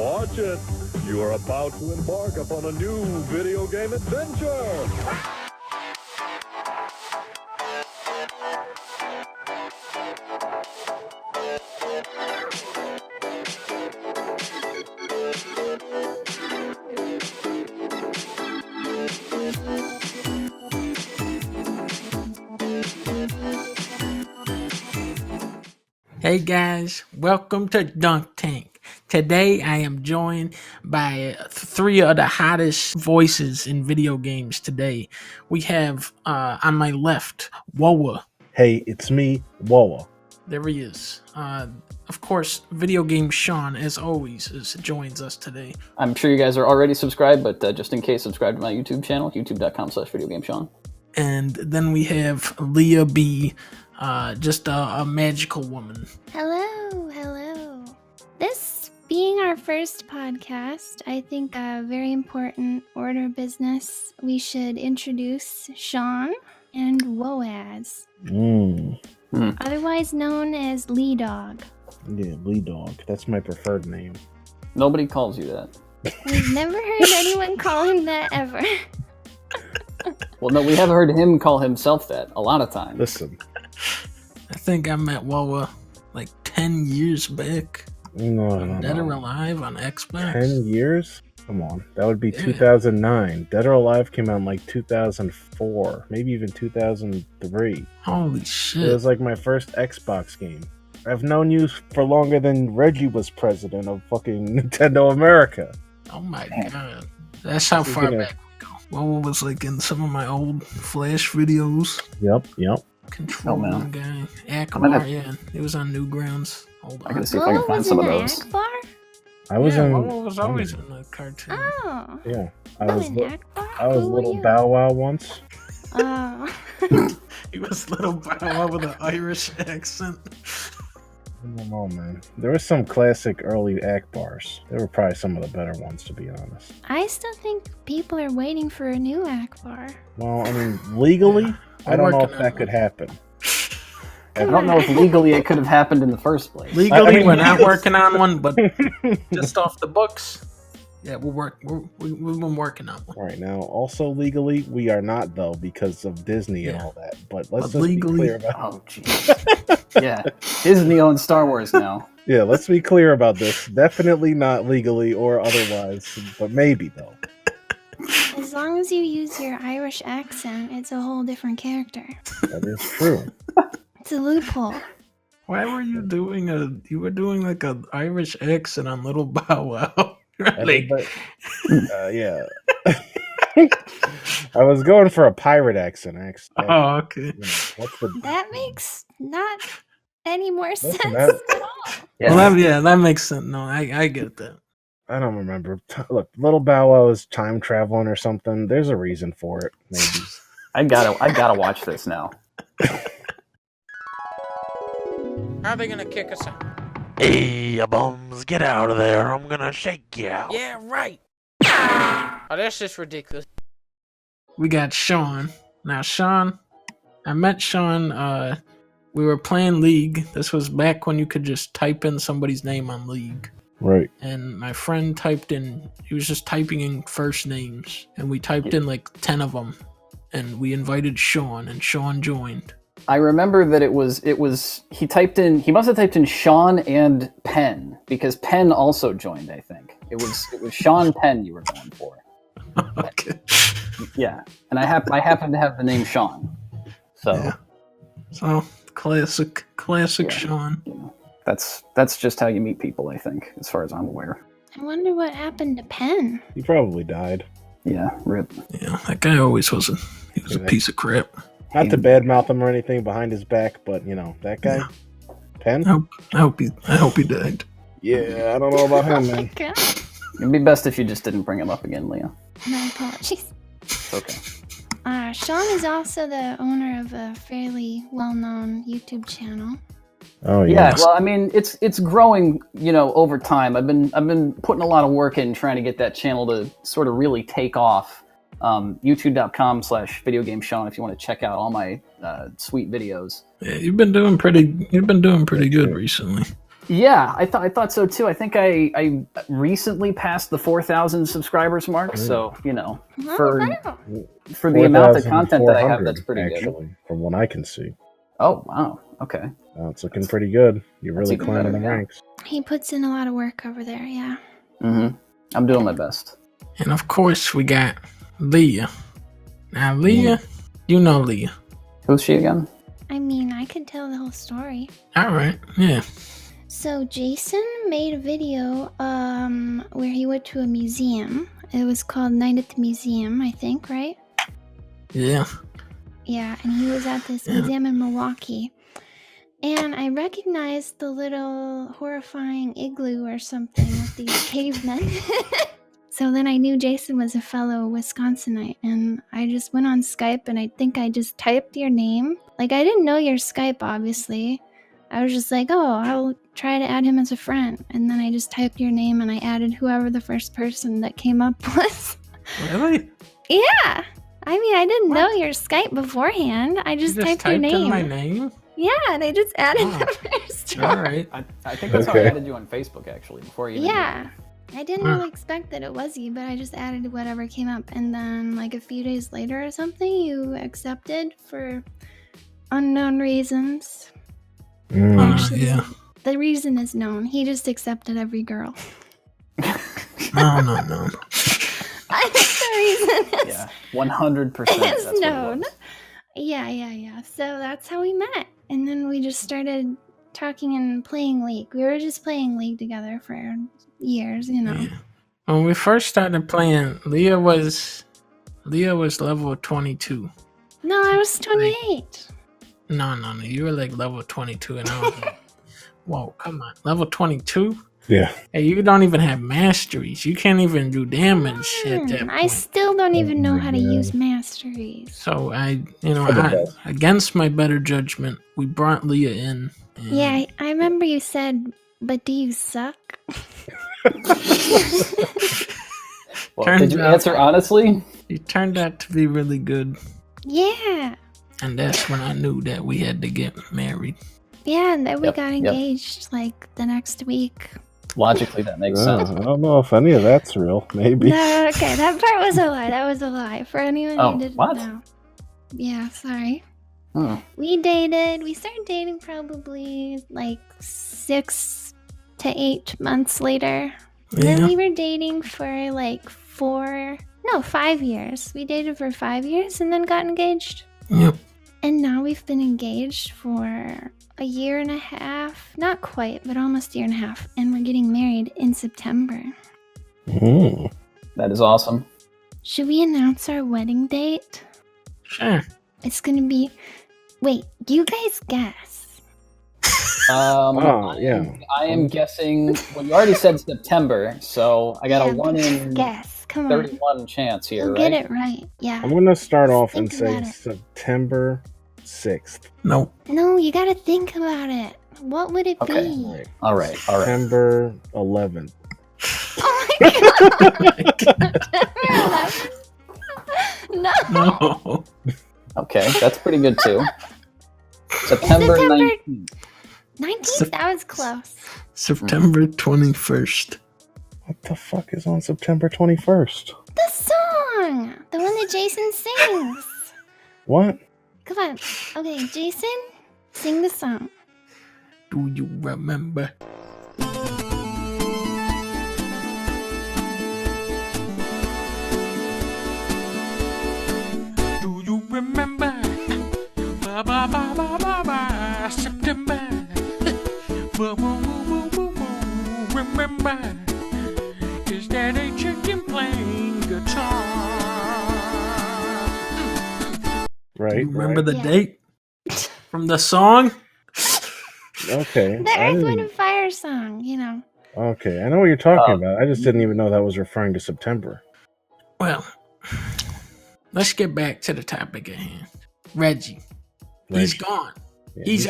Watch it. You are about to embark upon a new video game adventure. Hey guys, welcome to Dunk Tank. Today I am joined by three of the hottest voices in video games today. We have on my left, Woa. Hey, it's me, Woa. There he is. Of course, Video Game Sean, as always, joins us today. I'm sure you guys are already subscribed, but just in case, subscribe to my YouTube channel, youtube.com/videogamesean. And then we have Leah B., just a magical woman. Hello. This being our first podcast, I think a very important order of business, we should introduce Sean and Woaz, otherwise known as Lee Dog. Yeah, Lee Dog. That's my preferred name. Nobody calls you that. We've never heard anyone call him that ever. Well, no, we have heard him call himself that a lot of times. Listen. I think I met Woa like 10 years back. No. Dead or Alive on Xbox. 10 years? Come on. That would be 2009. Dead or Alive came out in like 2004, maybe even 2003. Holy shit. It was like my first Xbox game. I've known you for longer than Reggie was president of fucking Nintendo America. Oh my god. That's how far back we go. Woa was like in some of my old Flash videos. Yep. Control man. guy. Akbar, yeah. It was on Newgrounds. Hold I on. gotta see if I can find some of those. Akbar? I was Woa was always in the cartoon. Oh. Yeah. I was Akbar? I was Who were little you? Bow Wow once. Oh. He was little Bow Wow with an Irish accent. I don't know, man. There were some classic early Akbars. They were probably some of the better ones, to be honest. I still think people are waiting for a new Akbar. Well, I mean, legally, I don't know if that could happen. I don't know if legally it could have happened in the first place. Legally, we're not working on one, but just off the books, yeah, we've been working on one. Right now, also legally, we are not, though, because of Disney and all that. But let's just legally, be clear about Oh, jeez. Yeah, Disney owns Star Wars now. Yeah, let's be clear about this. Definitely not legally or otherwise, but maybe, though. As long as you use your Irish accent, it's a whole different character. That is true. It's a loophole. Why were you doing you were doing like an Irish accent on Little Bow Wow? Like, yeah. I was going for a pirate accent, actually. Oh, okay. That makes not any more sense Listen, at all. Yeah. Well, that makes sense. No, I get that. I don't remember. Look, Little Bow Wow is time traveling or something. There's a reason for it, maybe. I gotta watch this now. How are they gonna kick us out? Hey, you bums, get out of there. I'm gonna shake you out. Yeah, right. Oh, that's just ridiculous. We got Sean. Now, Sean, I met Sean. We were playing League. This was back when you could just type in somebody's name on League. Right. And my friend he was just typing in first names. And we typed in like 10 of them. And we invited Sean, and Sean joined. I remember that it was he must have typed in Sean and Penn, because Penn also joined, I think. It was Sean Penn you were going for. Okay. Yeah. And I happen to have the name Sean. So Yeah. So classic Yeah. Sean. You know, that's just how you meet people, I think, as far as I'm aware. I wonder what happened to Penn. He probably died. Yeah, rip. Yeah, that guy always was a piece of crap. Not to badmouth him or anything behind his back, but, you know, that guy, Penn? I hope he died. Yeah, I don't know about him, man. God. It'd be best if you just didn't bring him up again, Leah. My apologies. It's okay. Sean is also the owner of a fairly well-known YouTube channel. Oh, Yeah, yeah. well, I mean, it's growing, over time. I've been putting a lot of work in trying to get that channel to sort of really take off. youtube.com/videogamesean if you want to check out all my sweet videos. Yeah, you've been doing pretty good recently. Yeah, I thought so too. I think I recently passed the 4,000 subscribers mark. So Oh, for wow. for the amount of content that I have, that's 4,400, pretty actually, good. from what I can see. Oh wow, okay. It's looking pretty good. You're That's really even climbing better, the yeah. ranks. He puts in a lot of work over there, yeah. I'm doing my best. And of course, we got Leah. Now, Leah, you know Leah. Who's she again? I mean, I could tell the whole story. All right, yeah. So Jason made a video where he went to a museum. It was called Night at the Museum, I think, right? Yeah. Yeah, and he was at this museum in Milwaukee. And I recognized the little horrifying igloo or something with these cavemen. So then I knew Jason was a fellow Wisconsinite, and I just went on Skype, and I think I just typed your name. Like, I didn't know your Skype, obviously. I was just like, oh, I'll try to add him as a friend. And then I just typed your name, and I added whoever the first person that came up was. Really? Yeah. I mean, I didn't know your Skype beforehand. I just, You just typed your name. in my name? Yeah, and I just added Oh. the first All one. right. I think that's how I added you on Facebook actually before you. Yeah. I didn't really expect that it was you, but I just added whatever came up. And then, like, a few days later or something, you accepted for unknown reasons. Actually, Yeah. the reason is known. He just accepted every girl. No. I think the reason is, Yeah, 100%. is known. Yeah. So that's how we met. And then we just started talking and playing League. We were just playing League together for years, you know. Yeah. When we first started playing, Leah was level 22. No, I was 28. No. You were like level 22, and I was like, whoa, come on. Level 22? Yeah. Hey, you don't even have masteries. You can't even do damage at that point. I still don't even know how to use masteries. So For the best. against my better judgment, we brought Leah in. and- Yeah, I remember you said, but do you suck? Well, Turns did you out- answer honestly? It turned out to be really good. Yeah. And that's when I knew that we had to get married. Yeah, and then we Yep, got yep. engaged like the next week. Logically, that makes sense. I don't know if any of that's real. Maybe. No, okay, that part was a lie. That was a lie. For anyone Oh, who didn't what? know. Yeah, sorry. Hmm. We started dating probably like 6 to 8 months later. And then Yeah. we were dating for like 5 years. We dated for 5 years and then got engaged. Yep. And now we've been engaged for a year and a half. Not quite, but almost a year and a half. And we're getting married in September. Mm. That is awesome. Should we announce our wedding date? Sure. It's gonna be... Wait, you guys guess. Yeah. I am guessing. Well, you already said September, so I got Yeah, a 1 but in guess. Come on. 31 chance here, You'll right? get it right. Yeah. I'm going to start off and Think say about it. September 6th. Nope. No, you gotta think about it. What would it Okay. be? All right. September 11th. Oh my god! No. No. Okay, that's pretty good too. September September 19th. 19th? That was close. September 21st. What the fuck is on September 21st? The song! The one that Jason sings. What? Come on. Okay, Jason, sing the song. Do you remember? Do you remember? Ba ba ba ba ba ba September. Ba ba ba ba ba ba. Remember? Is that a chicken playing guitar? Right. You remember right. the Yeah. date from the song? Okay. The I Earth, Wind, didn't- and Fire song, you know. Okay, I know what you're talking about. I just didn't even know that was referring to September. Well, let's get back to the topic at hand. Reggie, he's Reggie. gone. Yeah, He's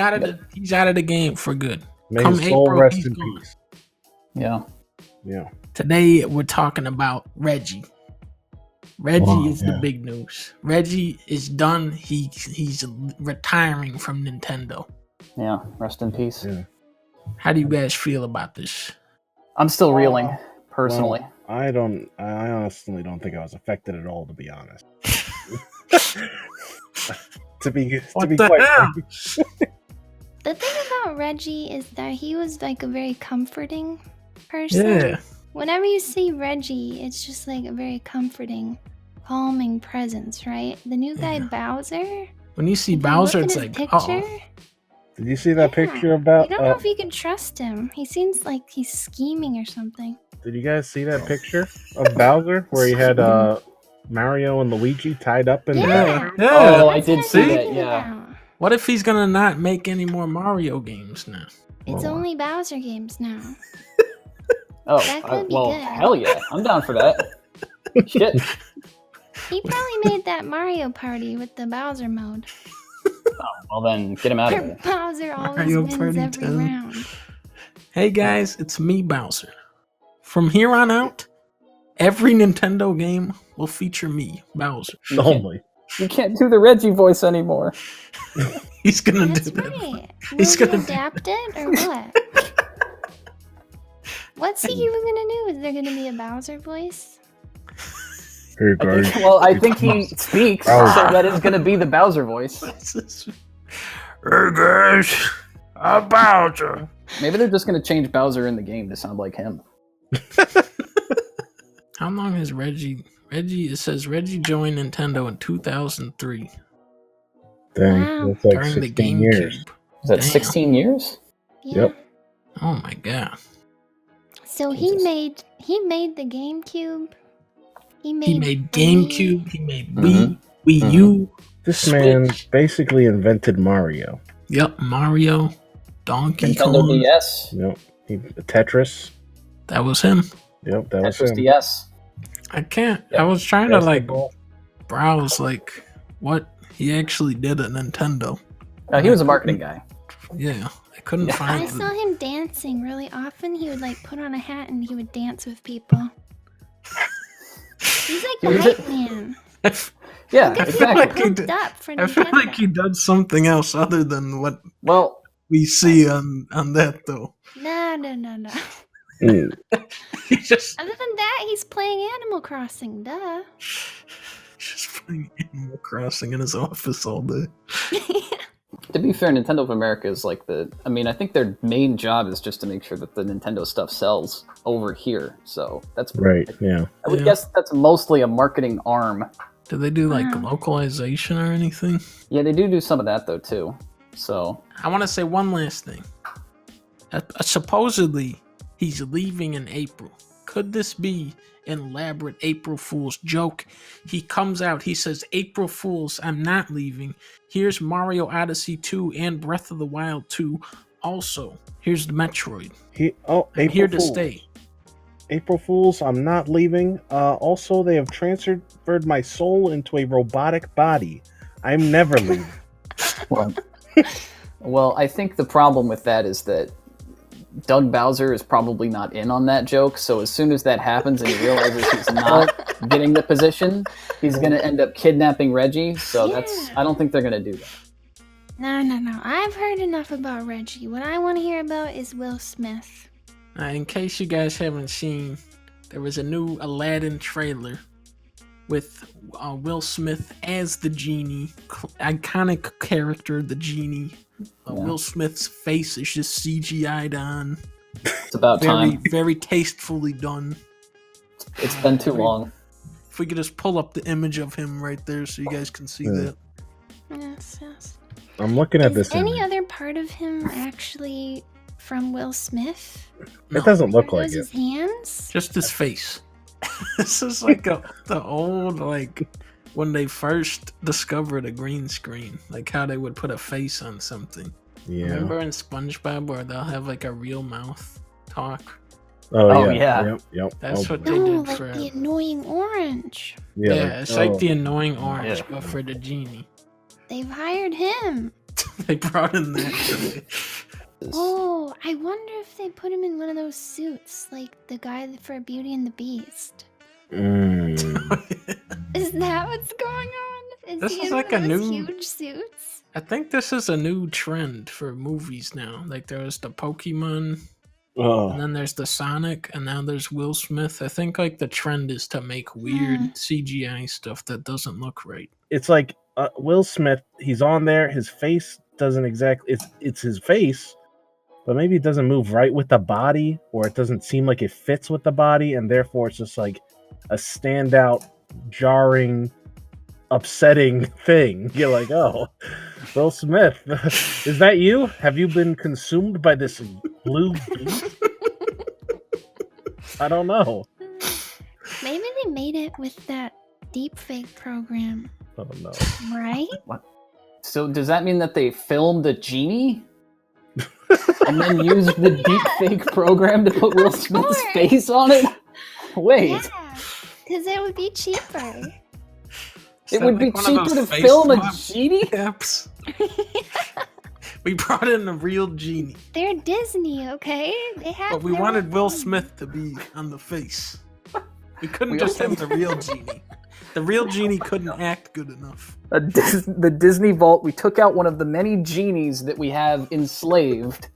out of the game for good. May come his soul April, rest he's in gone. peace. Yeah. Yeah. Today we're talking about Reggie. Reggie Wow, is the yeah. big news. Reggie is done. He's retiring from Nintendo. Yeah. Rest in peace. Yeah. How do you guys feel about this? I'm still reeling, personally. Well, I honestly don't think I was affected at all, to be honest. to be What the quite hell? frank. The thing about Reggie is that he was like a very comforting person. Yeah. Whenever you see Reggie, it's just like a very comforting, calming presence, right? The new guy Bowser. When you see if you Bowser, look it's at like, his picture, Did you see that picture about? I don't know if you can trust him. He seems like he's scheming or something. Did you guys see that picture of Bowser where he had Mario and Luigi tied up in the Yeah. yeah. Oh, I That's did what I'm see that, talking yeah. about. What if he's gonna not make any more Mario games now? It's only Bowser games now. Oh, That could be well, good. hell yeah. I'm down for that. Shit. He probably made that Mario Party with the Bowser mode. Well, then get him out of Where there. Bowser always Mario wins Party every 10. round. Hey guys, it's me, Bowser. From here on out, every Nintendo game will feature me, Bowser. only. You can't do the Reggie voice anymore. He's gonna That's do that. right. He's Will gonna you do adapt it or what? What's he even gonna do? Is there gonna be a Bowser voice? Hey guys. Well, I think he speaks, so that is going to be the Bowser voice. Hey guys, I'm Bowser. Maybe they're just going to change Bowser in the game to sound like him. How long has Reggie? It says Reggie joined Nintendo in 2003 Dang, Wow. that's like during the 16 years. GameCube. Is that Damn. 16 years? Yeah. Yep. Oh my god. So Jesus. he made the GameCube. He made He made Wii. GameCube. He made Mhm. Wii U. This Switch. man basically invented Mario. Yep, Mario, Donkey Nintendo Kong. DS. Yep. Tetris. That was him. Yep, that was Tetris him. DS. I can't. Yeah. I was trying to like Basketball. browse like what he actually did at Nintendo. No, he was a marketing guy. Yeah, I couldn't Yeah. find. I saw him dancing really often. He would like put on a hat and he would dance with people. He's like He the was hype a- man. Yeah, Get exactly. like he pumped did- up for I feel Nintendo. like he does something else other than what Well, we see on that though. No. Mm. He just Other than that, he's playing Animal Crossing. Duh. playing Animal Crossing in his office all day. to be fair, Nintendo of America is like I think their main job is just to make sure that the Nintendo stuff sells over here. So that's Right, yeah. I would Yeah. guess that's mostly a marketing arm. Do they do like Wow. localization or anything? Yeah, they do some of that though too. So I want to say one last thing. Supposedly, he's leaving in April. Could this be an elaborate April Fool's joke? He comes out, he says, April Fools, I'm not leaving. Here's Mario Odyssey 2 and Breath of the Wild 2. Also, here's the Metroid. I'm April here to Fools. stay. April Fools, I'm not leaving. Also, they have transferred my soul into a robotic body. I'm never leaving. well, I think the problem with that is that Doug Bowser is probably not in on that joke, so as soon as that happens and he realizes he's not getting the position, he's going to end up kidnapping Reggie, so I don't think they're going to do that. No. I've heard enough about Reggie. What I want to hear about is Will Smith. In case you guys haven't seen, there was a new Aladdin trailer with Will Smith as the Genie, iconic character, the Genie. Will Smith's face is just CGI'd on. It's about time. Very tastefully done. It's been too long. If we could just pull up the image of him right there so you guys can see that. Yes. I'm looking at Is this any image. other part of him actually from Will Smith? No, It doesn't look Are like those it. his hands? just his face. This is like the old, like, when they first discovered a green screen, like how they would put a face on something. Yeah. Remember in SpongeBob where they'll have like a real mouth talk? Oh, yeah. yeah. Yep. That's what No, they did like for the annoying orange. Yeah, it's like oh. the annoying orange, Yeah. but for the Genie. They've hired him. They brought in that. Oh, I wonder if they put him in one of those suits, like the guy for Beauty and the Beast. Mm. Is that what's going on? This he is in like one a of those new- huge suits? I think this is a new trend for movies now. Like there was the Pokemon, Oh, and then there's the Sonic, and now there's Will Smith. I think like the trend is to make weird CGI stuff that doesn't look right. it's like Will Smith. He's on there. His face doesn't exactly. It's his face, but maybe it doesn't move right with the body, or it doesn't seem like it fits with the body, and therefore it's just like a standout, jarring, upsetting thing. You're like, oh, Will Smith, is that you? Have you been consumed by this blue beast? I don't know. Maybe they made it with that deepfake program, Oh no. right? So does that mean that they filmed a Genie? And then used the deepfake program to put Will Smith's course. face on it? Wait. Yeah, because it would be cheaper. It would be cheaper to film a Genie? Apps. We brought in a real Genie, They're Disney, okay? They have. but we their wanted own Will thing. Smith to be on the face. We couldn't We just also- have the real Genie. The real Genie couldn't act good enough. The Disney Vault, we took out one of the many genies that we have enslaved.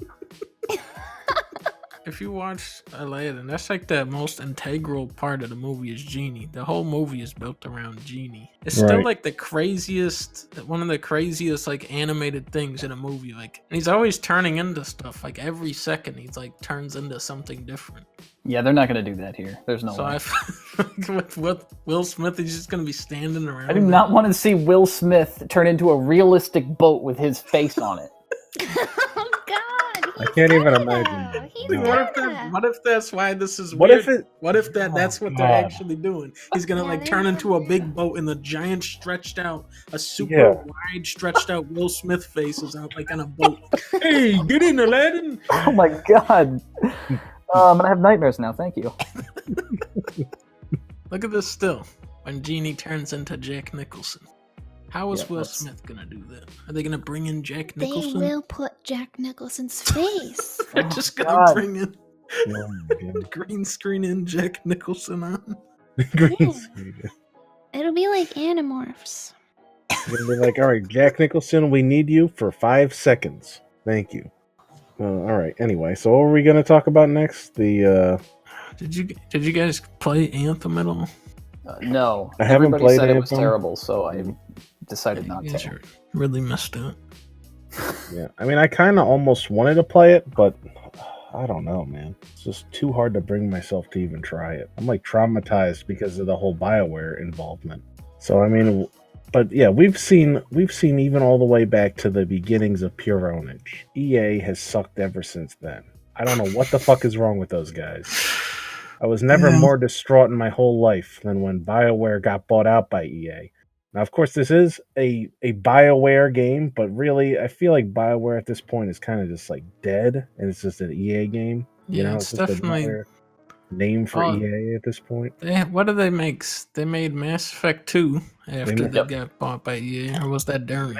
If you watch Aladdin, that's like the most integral part of the movie is Genie. The whole movie is built around Genie. It's still Right. like the craziest, one of the craziest like animated things in a movie. Like, and he's always turning into stuff. Like every second, he's like turns into something different. Yeah, they're not going to do that here. There's no So way. I feel like with Will Smith, he's just gonna be standing around. I do not want to see Will Smith turn into a realistic boat with his face on it. Oh God! I can't even gonna, imagine. though. He's No. What if that's why this is What weird? if it? What if that's what they're God. actually doing? He's gonna Yeah, like they're turn into a gonna- big boat, and the giant stretched out, a super Yeah. wide stretched out Will Smith face is out like on a boat. Hey, get in, Aladdin! Oh my god. I'm going to have nightmares now. Thank you. Look at this still. When Genie turns into Jack Nicholson. How is Yeah, Will let's- Smith gonna do that? Are they gonna bring in Jack They Nicholson? will put Jack Nicholson's face. They're just gonna God. bring in Oh my God. green screen in Jack Nicholson on. Green screen. It'll be like Animorphs. You're gonna be like, all right, Jack Nicholson, we need you for 5 seconds. Thank you. All right. Anyway, so what are we gonna talk about next? The Did you guys play Anthem at all? No. I haven't Everybody played said it was Anthem. terrible, so I decided not You guys to. are really missed out. yeah, I mean, I kind of almost wanted to play it, but I don't know, man. It's just too hard to bring myself to even try it. I'm like traumatized because of the whole BioWare involvement. So I mean, but yeah, we've seen even all the way back to the beginnings of pure ownage. EA has sucked ever since then. I don't know what the fuck is wrong with those guys. I was never Yeah. more distraught in my whole life than when BioWare got bought out by EA. Now, of course, this is a BioWare game, but really, I feel like BioWare at this point is kind of just like dead, and it's just an EA game. You Yeah, know, it's just definitely. another name for Oh. EA at this point. What do they make? They made Mass Effect 2 after made- they got bought by EA, or was that during?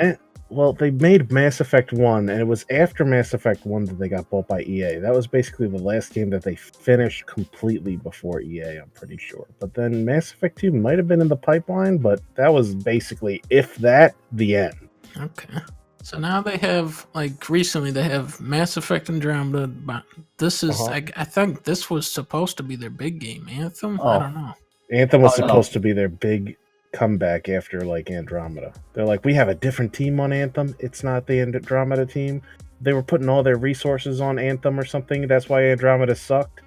Well, they made Mass Effect 1, and it was after Mass Effect 1 that they got bought by EA. That was basically the last game that they finished completely before EA, I'm pretty sure. But then Mass Effect 2 might have been in the pipeline, but that was basically, if that, the end. Okay. So now they have, like, recently they have Mass Effect Andromeda, but this is, Uh-huh. I think this was supposed to be their big game. Anthem? Oh. I don't know. Anthem was Oh, no. supposed to be their big comeback after, like, Andromeda. They're like, we have a different team on Anthem. It's not the Andromeda team. They were putting all their resources on Anthem or something. That's why Andromeda sucked.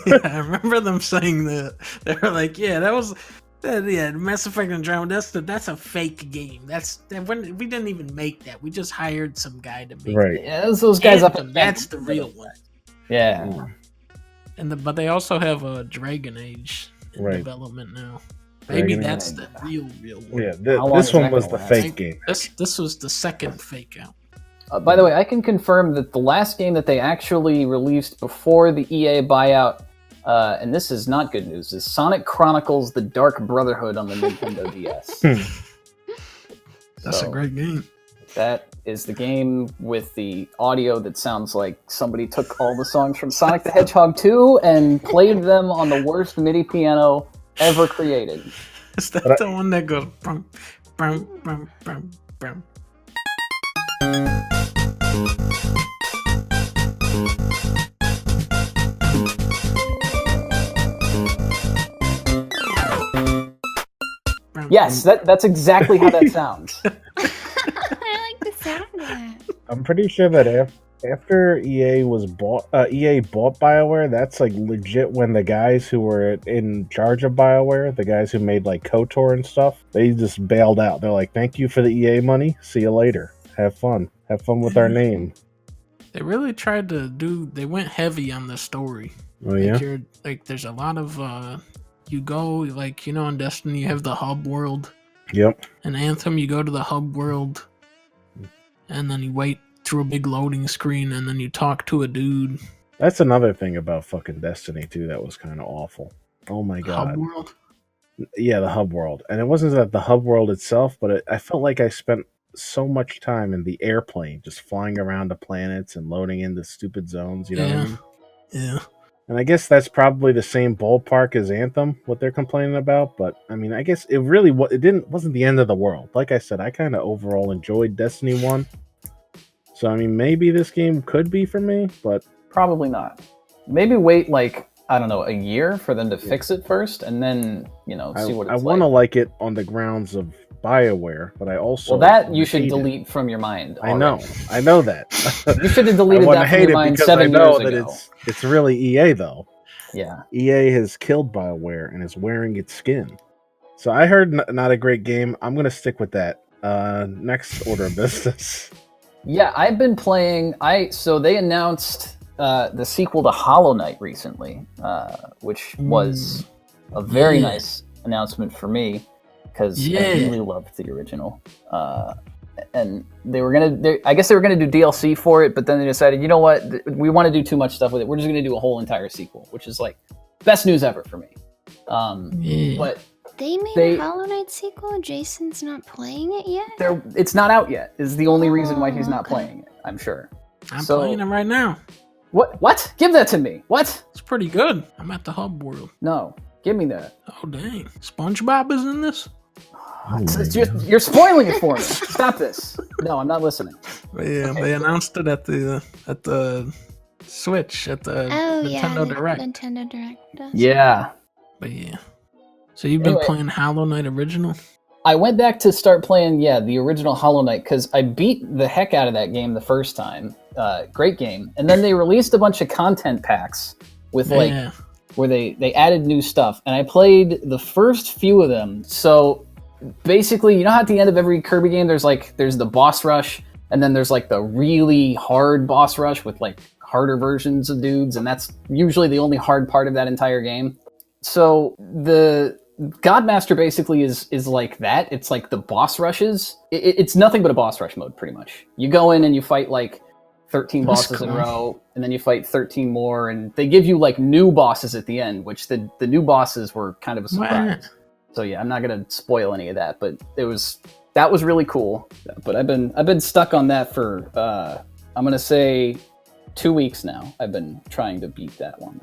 Yeah, I remember them saying that. They were like, yeah, Mass Effect Andromeda, that's a fake game. We didn't even make that. We just hired some guy to make Right. it. Yeah, those guys up Anthem, at that's the real one. Yeah. But they also have a Dragon Age in Right. development now. Maybe Dragon that's Age. the real one. Yeah, How long this is one that was gonna the last? fake game. This was the second fake out. By the way, I can confirm that the last game that they actually released before the EA buyout, and this is not good news, is Sonic Chronicles: The Dark Brotherhood on the Nintendo DS. That's a So, great game. That is the game with the audio that sounds like somebody took all the songs from Sonic the Hedgehog 2 and played them on the worst MIDI piano ever created. Is that But the one that goes brum, brum, brum, brum, brum? Yes, that's exactly how that sounds. I like the sound of that. I'm pretty sure that after EA bought BioWare, that's like legit when the guys who were in charge of BioWare, the guys who made like KOTOR and stuff, they just bailed out. They're like, "Thank you for the EA money. See you later. Have fun. Have fun with our name." They really tried to do. They went heavy on the story. Oh yeah. There's a lot of you go like in Destiny you have the hub world. Yep. In Anthem you go to the hub world, and then you wait through a big loading screen, and then you talk to a dude. That's another thing about fucking Destiny too. That was kind of awful. Oh my god. Hub world. Yeah, the hub world, and it wasn't that the hub world itself, but I felt like I spent so much time in the airplane, just flying around the planets and loading into stupid zones. You know what I mean? Yeah. And I guess that's probably the same ballpark as Anthem, what they're complaining about. But I mean, I guess it really wasn't the end of the world. Like I said, I kind of overall enjoyed Destiny 1. So I mean, maybe this game could be for me, but Probably not. Maybe wait a year for them to fix it first, and then see what it's I want to like it on the grounds of BioWare, but I also you should delete from your mind. I know that. You should have deleted that from your mind 7 years ago. It's really EA though. Yeah. EA has killed BioWare and is wearing its skin. So I heard not a great game. I'm gonna stick with that. Next order of business. Yeah, I've been playing. So they announced the sequel to Hollow Knight recently, which was a very nice announcement for me because I really loved the original. And I guess they were gonna do DLC for it, but then they decided, you know what, we want to do too much stuff with it. We're just gonna do a whole entire sequel, which is like best news ever for me. But They made a Hollow Knight sequel? Jason's not playing it yet? it's not out yet. Is the only reason why he's not playing it, I'm sure. I'm playing it right now. What? Give that to me. What? It's pretty good. I'm at the hub world. No, give me that. Oh dang, SpongeBob is in this. You're spoiling it for me. Stop this. No, I'm not listening. Yeah, they announced it at the Switch at the Nintendo Direct. Nintendo Direct does. Yeah. But yeah. So you've been playing Hollow Knight original? I went back to start playing, the original Hollow Knight, because I beat the heck out of that game the first time. Great game. And then they released a bunch of content packs with where they added new stuff. And I played the first few of them. So basically, you know how at the end of every Kirby game there's the boss rush, and then there's like the really hard boss rush with like harder versions of dudes, and that's usually the only hard part of that entire game. So the Godmaster basically is like that. It's like the boss rushes. It's nothing but a boss rush mode, pretty much. You go in and you fight like 13 bosses in a row, and then you fight 13 more, and they give you like new bosses at the end, which the new bosses were kind of a surprise. Wow. So yeah, I'm not gonna spoil any of that, but that was really cool. But I've been stuck on that for I'm gonna say 2 weeks now. I've been trying to beat that one.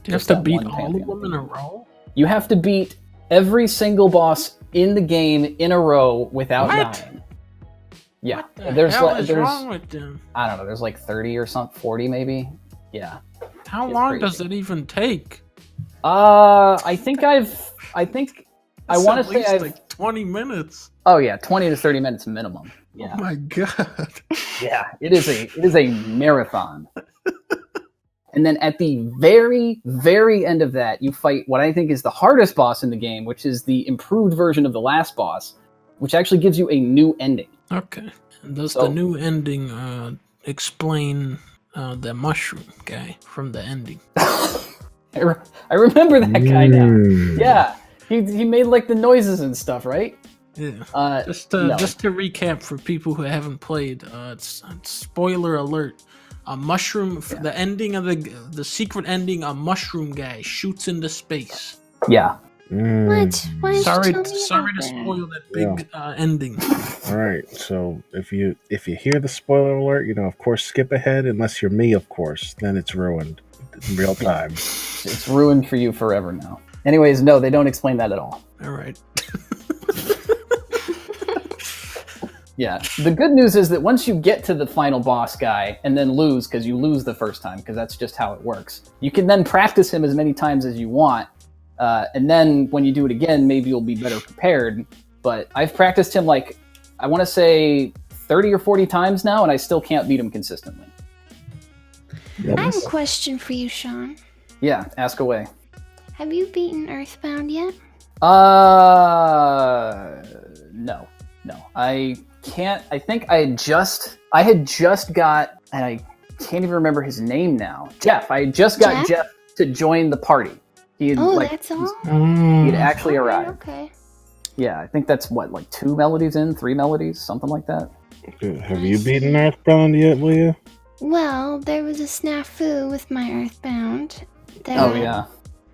Do you have to beat all of them in a row? You have to beat every single boss in the game in a row without dying. Yeah. What the hell is wrong with them? I don't know, there's like 30 or something, 40 maybe. Yeah. How long does it even take? I think I want to say I've like 20 minutes. Oh yeah, 20 to 30 minutes minimum. Yeah. Oh my god. Yeah, it is a marathon. And then at the very, very end of that, you fight what I think is the hardest boss in the game, which is the improved version of the last boss, which actually gives you a new ending. Okay. And does the new ending explain the mushroom guy from the ending? I remember that guy now. Yeah. He made like the noises and stuff, right? Yeah. Just to recap for people who haven't played, it's spoiler alert. A mushroom, the ending of the secret ending, a mushroom guy shoots into space. Yeah. What? Why sorry to spoil that big ending. All right, so if you hear the spoiler alert, of course, skip ahead. Unless you're me, of course, then it's ruined in real time. It's ruined for you forever now. Anyways, no, they don't explain that at all. All right. Yeah. The good news is that once you get to the final boss guy and then lose, because you lose the first time, because that's just how it works, you can then practice him as many times as you want. And then when you do it again, maybe you'll be better prepared. But I've practiced him like, I want to say 30 or 40 times now, and I still can't beat him consistently. I have a question for you, Sean. Yeah, ask away. Have you beaten Earthbound yet? No. I can't. I think I had just got, and I can't even remember his name now. Jeff. I had just got Jeff to join the party. He had, That's all? He had actually arrived. Okay. Yeah, I think that's what, like 2 melodies in, 3 melodies, something like that. Have you beaten Earthbound yet, Leah? Well, there was a snafu with my Earthbound. Oh, yeah.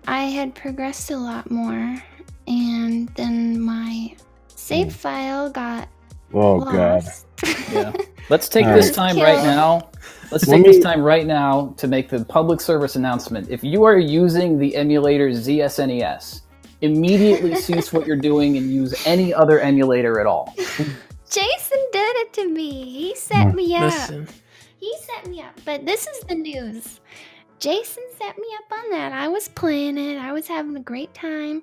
I had progressed a lot more, and then my save file got lost. Yeah. Let's take this time right now. Let's take this time right now to make the public service announcement. If you are using the emulator ZSNES, immediately cease what you're doing and use any other emulator at all. Jason did it to me. He set me up. Listen. He set me up. But this is the news. Jason set me up on that. I was playing it. I was having a great time.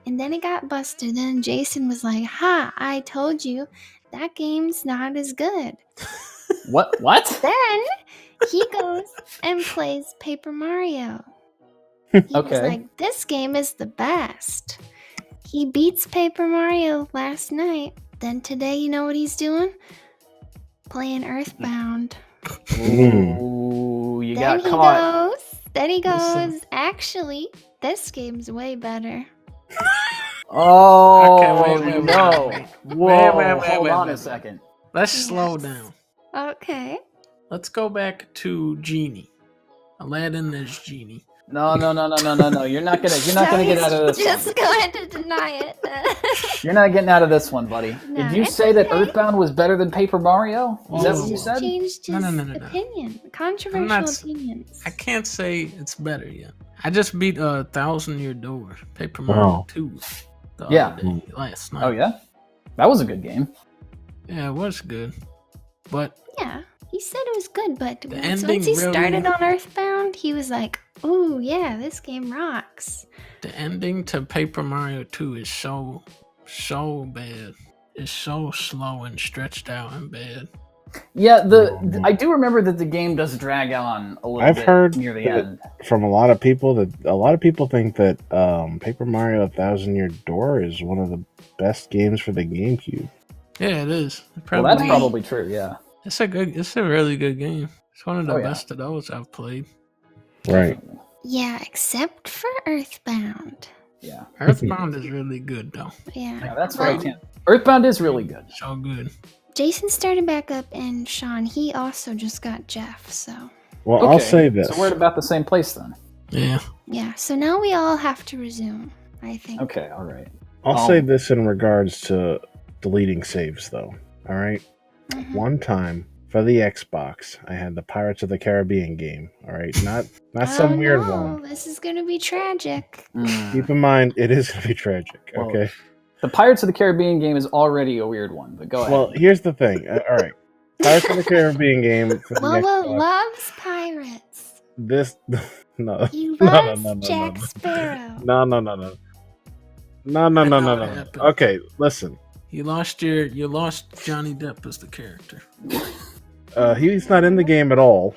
And then it got busted. Then Jason was like, "Ha, I told you that game's not as good." What? Then he goes and plays Paper Mario. He was like, "This game is the best." He beats Paper Mario last night. Then today, you know what he's doing? Playing Earthbound. Ooh, you got caught. Then he goes, "Actually, this game's way better." Oh, okay, wait, no. Whoa, hold on a wait. second. Let's slow down. Okay. Let's go back to Genie. Aladdin is Genie. No. You're not gonna get out of this. Just go ahead and deny it. You're not getting out of this one, buddy. No, Did you it's say that okay. Earthbound was better than Paper Mario? Is that what you said? Changed his No. opinion. Controversial opinions. I can't say it's better yet. I just beat 1,000 Year Door, Paper Mario 2, the other day, last night. Oh yeah, that was a good game. Yeah, it was good, but Yeah, he said it was good, but once ending he really- started on Earthbound, he was like, "Ooh, yeah, this game rocks." the ending to Paper Mario 2 is so bad. It's so slow and stretched out and bad. Yeah, I do remember that the game does drag on a little I've bit heard near the end. from a lot of people think that Paper Mario 1,000 Year Door is one of the best games for the GameCube. Yeah, it is. Well, that's probably true. Yeah. It's a really good game. It's one of the Oh, yeah. best of those I've played. Right. Yeah, except for Earthbound. Yeah. Earthbound is really good though. Yeah. Yeah, that's right. Earthbound is really good. So good. Jason started back up, and Sean, he also just got Jeff, so. Well, I'll say this. So we're at about the same place then. Yeah. Yeah, so now we all have to resume, I think. Okay, all right. I'll say this in regards to deleting saves, though. All right? Mhm. One time for the Xbox, I had the Pirates of the Caribbean game. All right? Not some weird one. This is going to be tragic. Keep in mind, it is going to be tragic, Well, okay? The Pirates of the Caribbean game is already a weird one, but go ahead. Well, here's the thing. All right. Pirates of the Caribbean game for the Lola Xbox. loves pirates. This... No. He No, loves no. Jack Sparrow. No. No. Okay, listen. You lost Johnny Depp as the character. He's not in the game at all.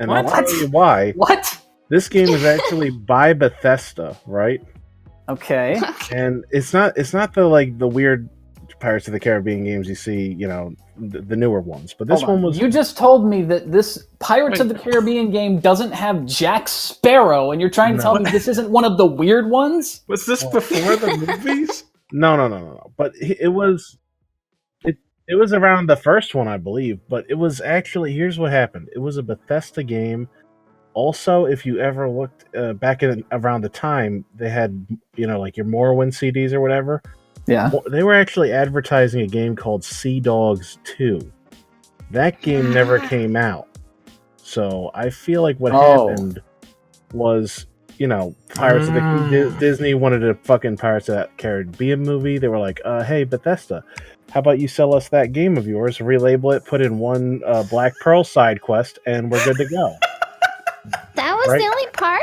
And I'll What? tell you why. What? This game is actually by Bethesda, right? Okay. And it's not the weird Pirates of the Caribbean games you see, the newer ones. But this Hold on. one was You just told me that this Pirates of the Caribbean game doesn't have Jack Sparrow, and you're trying to tell me this isn't one of the weird ones? Was this before the movies? No. But it was around the first one, I believe. But it was actually, here's what happened. It was a Bethesda game. Also, if you ever looked back around the time, they had, like your Morrowind CDs or whatever. Yeah. They were actually advertising a game called Sea Dogs 2. That game never came out. So I feel like what happened was, Pirates of the Disney wanted a fucking Pirates of the Caribbean movie. They were like, "Hey, Bethesda, how about you sell us that game of yours, relabel it, put in one Black Pearl side quest, and we're good to go." That was Right? the only part?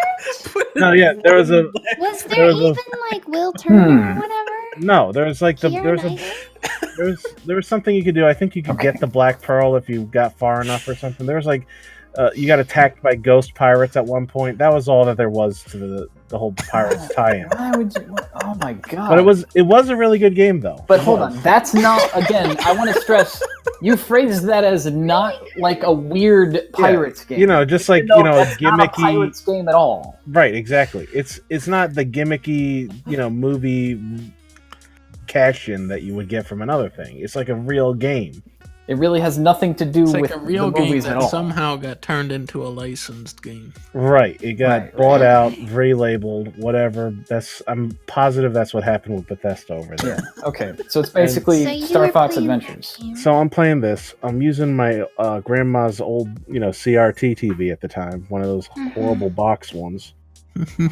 No, yeah, there was a Was there even like Will Turner or whatever? no. There was like Keira Knightley? there was something you could do. I think you could get the Black Pearl if you got far enough or something. There was like you got attacked by ghost pirates at one point. That was all that there was to the whole pirates tie-in. Why would you? Oh my god! But it was a really good game though. But hold on, that's not. Again, I want to stress. You phrased that as not like a weird pirates game. You know, just like that's gimmicky not a pirates game at all. Right, exactly. It's not the gimmicky movie cash-in that you would get from another thing. It's like a real game. It really has nothing to do It's with like a real the game movies at that all. somehow got turned into a licensed game. Right. It got brought out, relabeled, whatever. I'm positive that's what happened with Bethesda over there. Yeah. Okay. So it's basically So you Star were Fox playing Adventures. that game. So I'm playing this. I'm using my grandma's old, CRT TV at the time, one of those horrible box ones.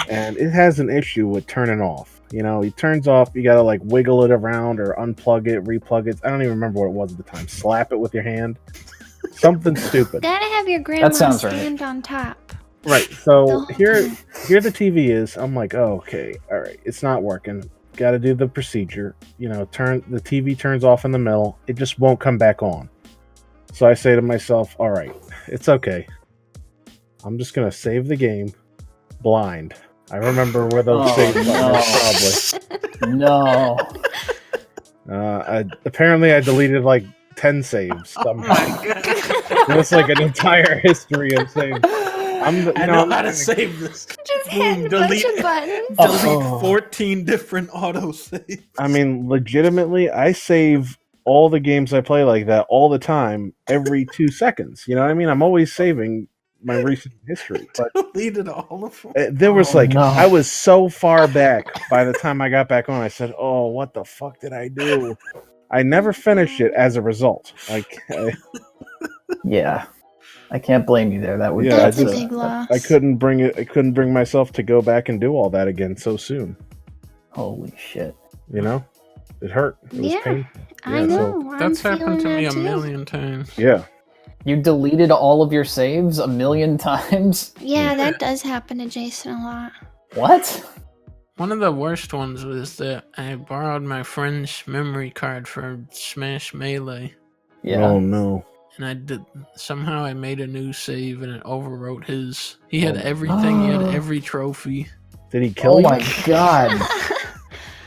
And it has an issue with turning off. It turns off, you gotta like wiggle it around or unplug it, replug it. I don't even remember what it was at the time. Slap it with your hand. Something stupid. Gotta have your grandma sounds right. stand on top. Right. So The whole here time. the TV is. I'm like, oh, okay, all right. It's not working. Got to do the procedure. Turn the TV turns off in the middle. It just won't come back on. So I say to myself, all right, it's okay. I'm just gonna save the game blind. I remember where those saves are, probably. No. Apparently, I deleted like 10 saves somehow. It was like an entire history of saves. I know how to save this. Just hit a bunch of buttons. Delete 14 different autosaves. I mean, legitimately, I save all the games I play like that all the time, every 2 seconds. You know what I mean? I'm always saving my recent history. But Deleted all of them. there was no. I was so far back by the time I got back on. I said, "Oh, what the fuck did I do?" I never finished it as a result. Yeah. I can't blame you there. That would That's a big loss. I couldn't bring myself to go back and do all that again so soon. Holy shit. It hurt. It was painful. I know. That's happened to me a too. million times. Yeah. You deleted all of your saves a million times? Yeah, that does happen to Jason a lot. What? One of the worst ones was that I borrowed my friend's memory card for Smash Melee. Yeah. Oh no. And somehow I made a new save and it overwrote his. He had everything, he had every trophy. Did he kill you? my god.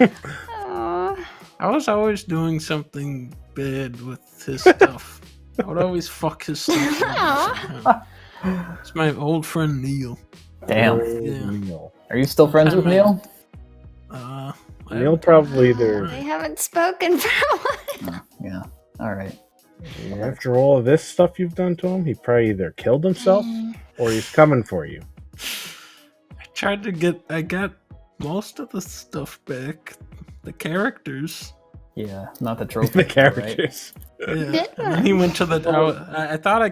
Aw. I was always doing something bad with his stuff. I would always fuck his stuff up somehow. It's my old friend Neil. Damn. Yeah. Neil. Are you still friends with Neil? Neil probably either. They haven't spoken for a while. Yeah. Alright. After all of this stuff you've done to him, he probably either killed himself or he's coming for you. I got most of the stuff back. The characters. Yeah, not the trophy. The characters. Yeah. Good And then he went to the. I thought I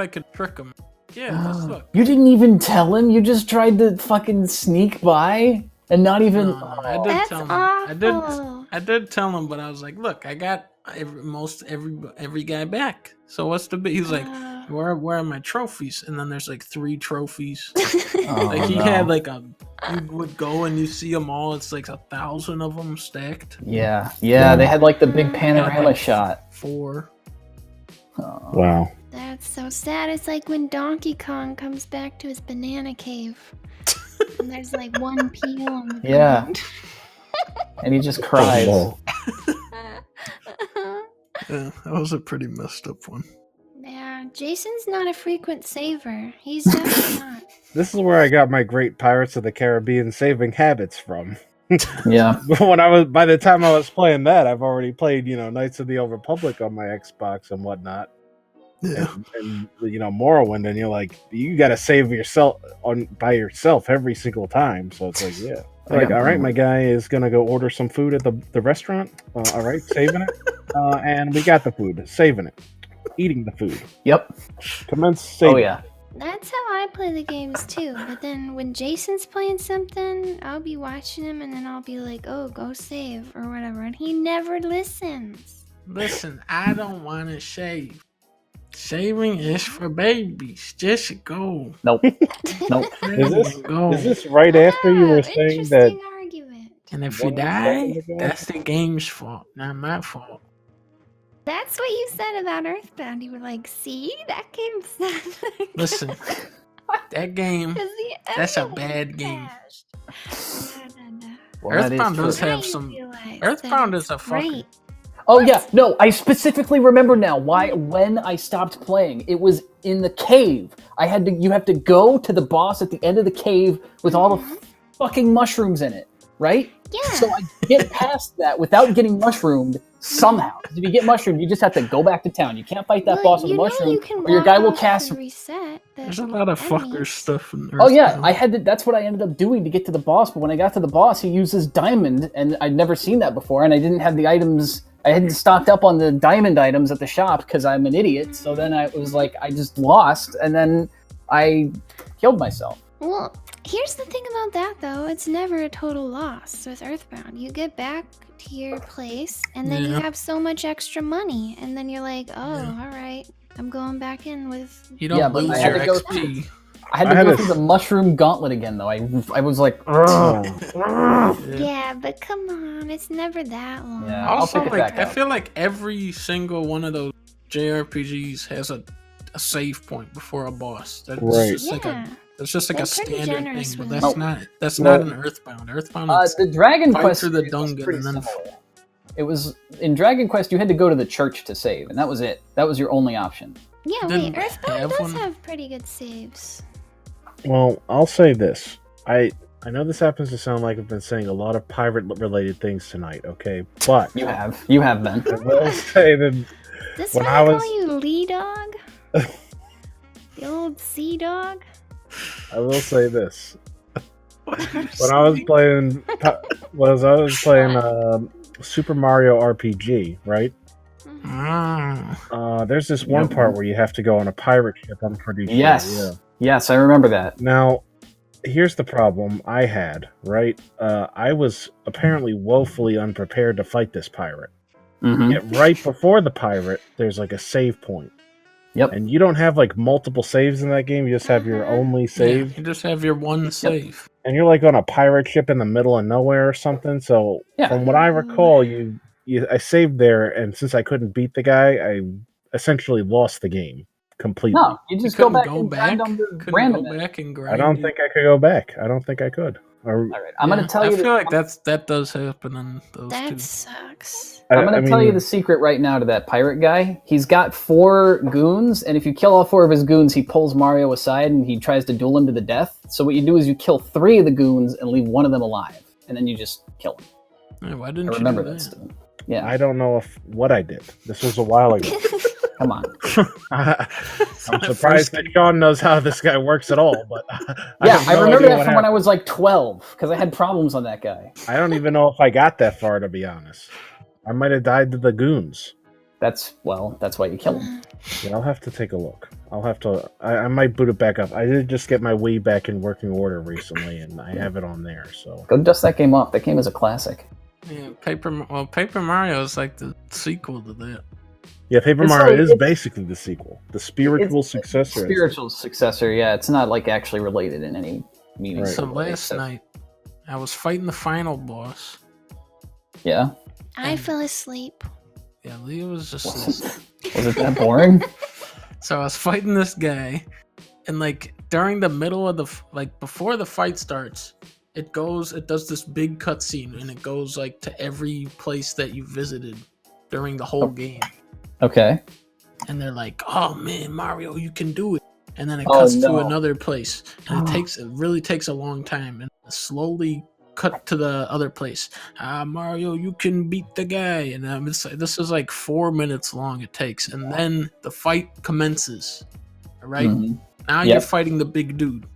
could trick him. Yeah, just look. You didn't even tell him? You just tried to fucking sneak by and not even. No, I did That's tell him. awful. I did tell him, but I was like, look, I got every guy back. So what's the big? He's like, where are my trophies? And then there's like 3 trophies. Like he had like you would go and you see them all. It's like 1,000 of them stacked. Yeah, they had like the big panorama shot. 4. Wow. That's so sad. It's like when Donkey Kong comes back to his banana cave. And there's like 1 peel on the ground. And he just cries. Yeah, that was a pretty messed up one. Yeah, Jason's not a frequent saver. He's definitely not. This is where I got my great Pirates of the Caribbean saving habits from. Yeah. By the time I was playing that, I've already played, Knights of the Old Republic on my Xbox and whatnot. Yeah. And Morrowind, and you're like, you got to save yourself by yourself every single time. So it's like, yeah. Like, all right, my guy is going to go order some food at the restaurant. All right, saving it. And we got the food, saving it, eating the food. Yep. Commence saving. Oh, yeah. That's how I play the games too. But then when Jason's playing something, I'll be watching him and then I'll be like, oh, go save or whatever. And he never listens. Listen, I don't want to shave. Shaving is for babies. Just go. Nope. Nope. Go. Is this right after you were saying that? Interesting argument. And if you die, that's the game's fault, not my fault. That's what you said about Earthbound. You were like, see, that game sucked. Listen, that game, that's a bad game. Well, that is Earthbound does true. have some. Earthbound is a fucking. Oh yeah, no, I specifically remember now why when I stopped playing. It was in the cave. You have to go to the boss at the end of the cave with all the fucking mushrooms in it, right? Yeah. So I get past that without getting mushroomed somehow. 'Cause if you get mushroomed, you just have to go back to town. You can't fight that boss with a mushroom, or your guy will cast. Reset. There's a lot of fucker stuff in Earthbound. Oh yeah, I had to. That's what I ended up doing to get to the boss. But when I got to the boss, he uses diamond, and I'd never seen that before, and I didn't have the items. I hadn't stocked up on the diamond items at the shop because I'm an idiot. So then I was like, I just lost, and then I killed myself. Well, here's the thing about that, though. It's never a total loss with Earthbound. You get back to your place, and then you have so much extra money, and then you're like, oh, all right, I'm going back in with... You don't but lose I had your to go XP. I had to go through the mushroom gauntlet again, though. I was like, Yeah, but come on, it's never that long. Yeah, I'll Also, pick it like, back I up. feel like every single one of those JRPGs has a save point before a boss. That's Right. just like a It's just like They're a pretty standard generous thing, but with that's it. not an Earthbound. Earthbound is the Dragon fight Quest through the series was dungeon pretty and then similar. It was in Dragon Quest you had to go to the church to save, and that was it. That was your only option. Yeah, Didn't wait, Earthbound have does one? have pretty good saves. Well, I'll say this. I know this happens to sound like I've been saying a lot of pirate-related things tonight, okay? But You have been. I will say that This when why I I was call you Lee Dog? The old Sea Dog? I will say this. When I was playing Super Mario RPG, right? There's this one part where you have to go on a pirate ship, I'm pretty sure. Yes. Yeah. Yes, I remember that. Now, here's the problem I had, right? I was apparently woefully unprepared to fight this pirate. Mm-hmm. Yet right before the pirate, there's like a save point. Yep. And you don't have like multiple saves in that game, you just have your only save. Yeah, you just have your one save. And you're like on a pirate ship in the middle of nowhere or something. So from what I recall, I saved there, and since I couldn't beat the guy, I essentially lost the game completely. No, you just go back and grind on the random. I don't think I could go back. I don't think I could. All right, I'm going to tell you. I feel like that does happen in those That two. sucks. I'm going to tell you the secret right now to that pirate guy. He's got 4 goons, and if you kill all 4 of his goons, he pulls Mario aside and he tries to duel him to the death. So what you do is you kill 3 of the goons and leave 1 of them alive, and then you just kill him. Yeah, why didn't I remember you do that stuff. Yeah. I don't know what I did. This was a while ago. Come on. I'm surprised that Sean knows how this guy works at all. But I remember that from when I was like 12 because I had problems on that guy. I don't even know if I got that far, to be honest. I might have died to the goons. That's why you kill him. Yeah, I'll have to take a look. I might boot it back up. I did just get my Wii back in working order recently, and I have it on there. So go dust that game off. That game is a classic. Yeah, Paper Mario is like the sequel to that. Yeah, Paper Mario is basically the sequel, the spiritual successor. Spiritual successor, yeah. It's not like actually related in any meaningful So way. last night, I was fighting the final boss. Yeah. I fell asleep. Yeah, Leah was just. Was it that boring? So I was fighting this guy, and like during the middle of before the fight starts, it does this big cutscene, and it goes like to every place that you visited during the whole game. Okay. And they're like, "Oh man, Mario, you can do it!" And then it cuts to another place, and it really takes a long time, and slowly cut to the other place. Mario, you can beat the guy, and this is like 4 minutes long. It takes, and then the fight commences. All right, now you're fighting the big dude.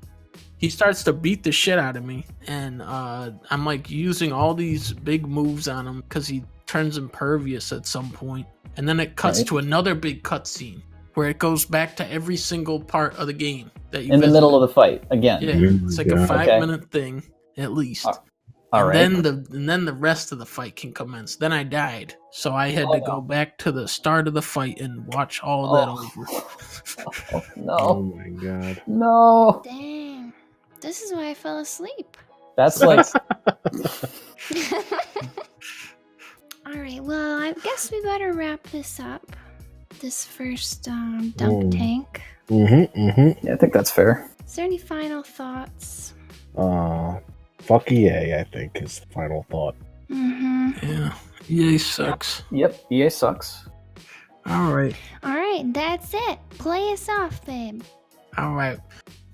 He starts to beat the shit out of me, and I'm like using all these big moves on him because he turns impervious at some point. And then it cuts to another big cutscene. where it goes back to every single part of the game that you In the visited. middle of the fight again. Yeah, Oh it's my like a God. 5-minute thing at least. All right. And then the rest of the fight can commence. Then I died, so I had to go back to the start of the fight and watch all of that over. Oh, no. Oh my God. No. Dang. This is why I fell asleep. That's like Alright, well, I guess we better wrap this up. This first dunk tank. Mm-hmm. yeah, I think that's fair. Is there any final thoughts? Fuck EA, I think, is the final thought. Yeah, EA sucks. Yep, EA sucks. All right. Alright, that's it. Play us off, babe. All right.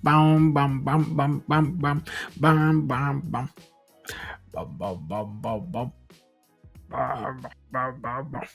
Bum bum bum bum bum bum bum bum bum bum bum bum bum bum bum bum bum bum.